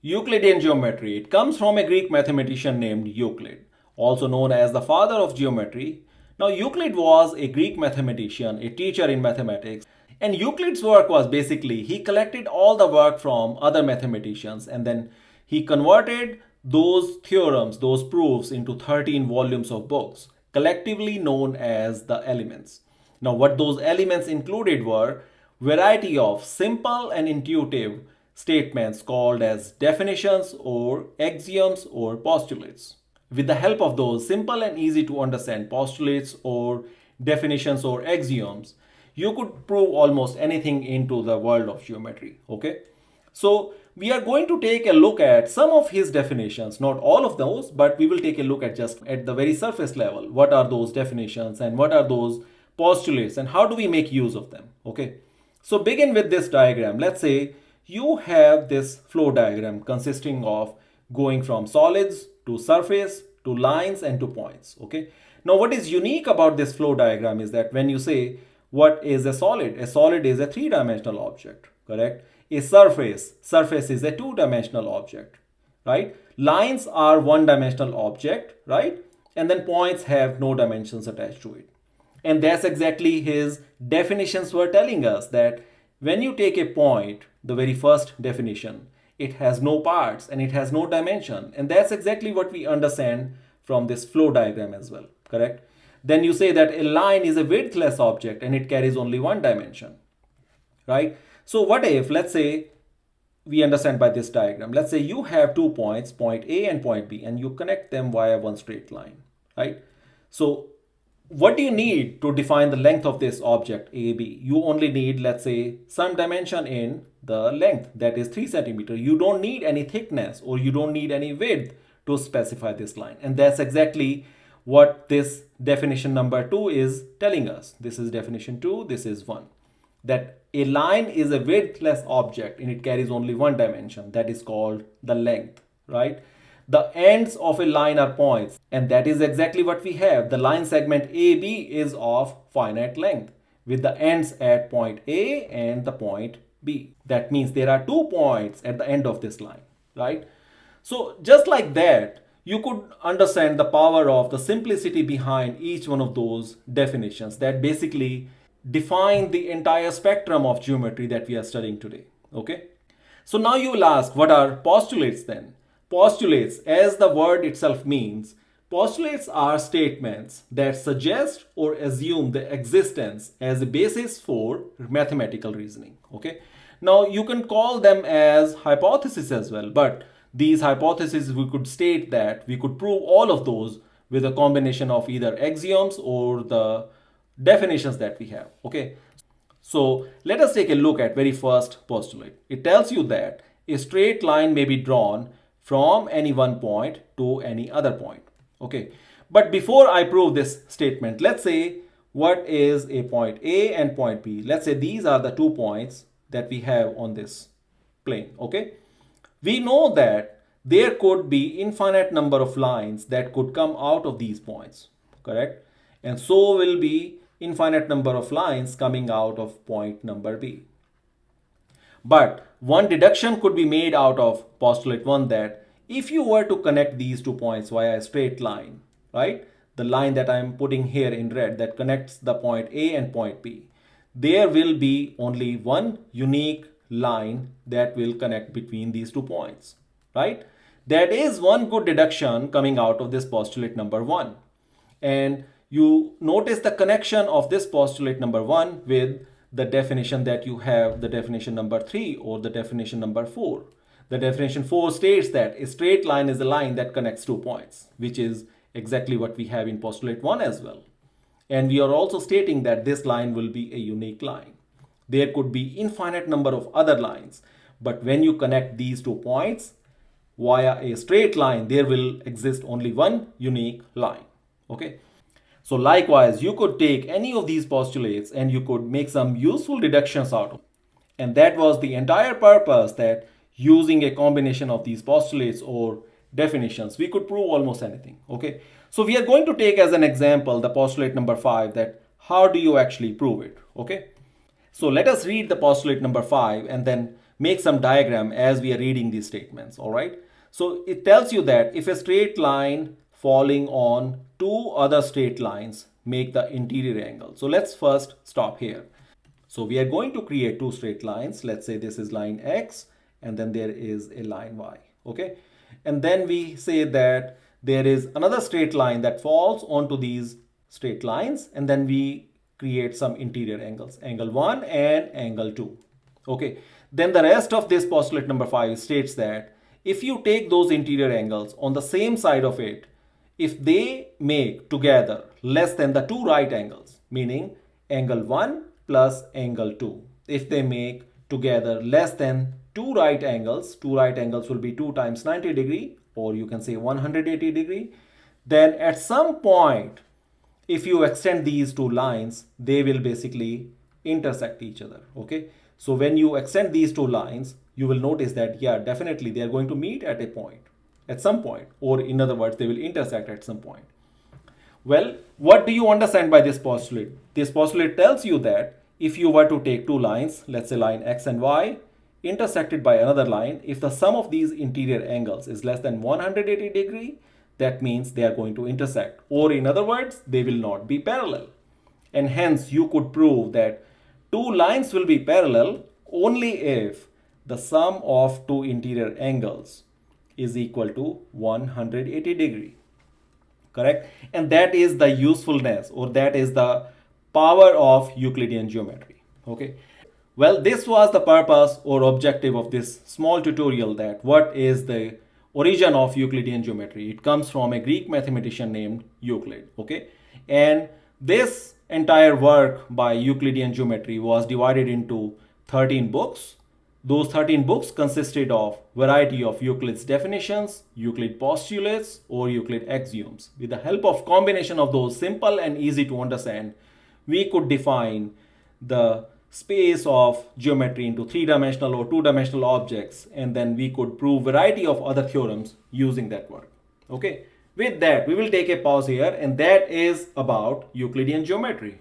Euclidean geometry. It comes from a Greek mathematician named Euclid, also known as the father of geometry. Now, Euclid was a Greek mathematician, a teacher in mathematics, and Euclid's work was basically he collected all the work from other mathematicians and then he converted those theorems, those proofs into 13 volumes of books, collectively known as the Elements. Now, what those elements included were variety of simple and intuitive statements called as definitions or axioms or postulates. With the help of those simple and easy to understand postulates or definitions or axioms, you could prove almost anything into the world of geometry. Okay, so we are going to take a look at some of his definitions, not all of those, but we will take a look at just at the very surface level. What are those definitions and what are those postulates and how do we make use of them? Okay, so begin with this diagram. Let's say you have this flow diagram consisting of going from solids to surface to lines and to points. Okay, now what is unique about this flow diagram is that when you say what is a solid is a three-dimensional object, correct? A surface is a two-dimensional object, right? Lines are one-dimensional object, right? And then points have no dimensions attached to it. And that's exactly his definitions were telling us that when you take a point, the very first definition, it has no parts and it has no dimension. And that's exactly what we understand from this flow diagram as well, correct? Then you say that a line is a widthless object and it carries only one dimension, right? So what if, let's say, we understand by this diagram, let's say you have 2 points, point A and point B, and you connect them via one straight line, right? So what do you need to define the length of this object AB? You only need, let's say, some dimension in the length, that is 3 centimeter. You don't need any thickness or you don't need any width to specify this line. And that's exactly what this definition number 2 is telling us. This is definition 2, this is 1. That a line is a widthless object and it carries only one dimension, that is called the length, right? The ends of a line are points, and that is exactly what we have. The line segment AB is of finite length with the ends at point A and the point B. That means there are 2 points at the end of this line, right? So just like that, you could understand the power of the simplicity behind each one of those definitions that basically define the entire spectrum of geometry that we are studying today. Okay? So now you will ask, what are postulates then? Postulates, as the word itself means, postulates are statements that suggest or assume the existence as a basis for mathematical reasoning. Okay? Now you can call them as hypotheses as well, but these hypotheses we could state that we could prove all of those with a combination of either axioms or the definitions that we have. Okay, so let us take a look at very first postulate. It tells you that a straight line may be drawn from any one point to any other point. Okay, but before I prove this statement, let's say what is a point A and point B. Let's say these are the 2 points that we have on this plane. Okay, we know that there could be infinite number of lines that could come out of these points, correct? And so will be infinite number of lines coming out of point number B. But one deduction could be made out of postulate 1 that if you were to connect these 2 points via a straight line, right? The line that I'm putting here in red that connects the point A and point B, there will be only one unique line that will connect between these 2 points, right? That is one good deduction coming out of this postulate number 1. And you notice the connection of this postulate number 1 with the definition that you have, the definition number 3 or the definition number 4. The definition 4 states that a straight line is a line that connects 2 points, which is exactly what we have in postulate 1 as well. And we are also stating that this line will be a unique line. There could be infinite number of other lines, but when you connect these 2 points via a straight line, there will exist only one unique line. Okay. So likewise, you could take any of these postulates and you could make some useful deductions out of it. And that was the entire purpose, that using a combination of these postulates or definitions, we could prove almost anything. Okay. So we are going to take as an example the postulate number 5, that how do you actually prove it? Okay. So let us read the postulate number 5 and then make some diagram as we are reading these statements, all right? So it tells you that if a straight line falling on two other straight lines make the interior angle. So let's first stop here. So we are going to create two straight lines. Let's say this is line X and then there is a line Y, okay? And then we say that there is another straight line that falls onto these straight lines, and then we create some interior angles, angle 1 and angle 2, okay? Then the rest of this postulate number 5 states that if you take those interior angles on the same side of it, if they make together less than the two right angles, meaning angle 1 plus angle 2, if they make together less than two right angles will be 2 times 90 degree, or you can say 180 degree, then at some point, if you extend these two lines, they will basically intersect each other, okay? So when you extend these two lines, you will notice that, yeah, definitely they are going to meet at a point, at some point, or in other words, they will intersect at some point. Well, what do you understand by this postulate? This postulate tells you that if you were to take two lines, let's say line X and Y, intersected by another line, if the sum of these interior angles is less than 180 degree, that means they are going to intersect, or in other words, they will not be parallel. And hence you could prove that two lines will be parallel only if the sum of two interior angles is equal to 180 degree. Correct? And that is the usefulness, or that is the power of Euclidean geometry. Okay. Well, this was the purpose or objective of this small tutorial, that what is the origin of Euclidean geometry. It comes from a Greek mathematician named Euclid, okay? And this entire work by Euclidean geometry was divided into 13 books. Those 13 books consisted of variety of Euclid's definitions, Euclid postulates, or Euclid axioms. With the help of combination of those simple and easy to understand, we could define the space of geometry into three-dimensional or two-dimensional objects, and then we could prove variety of other theorems using that work. Okay, with that we will take a pause here, and that is about Euclidean geometry.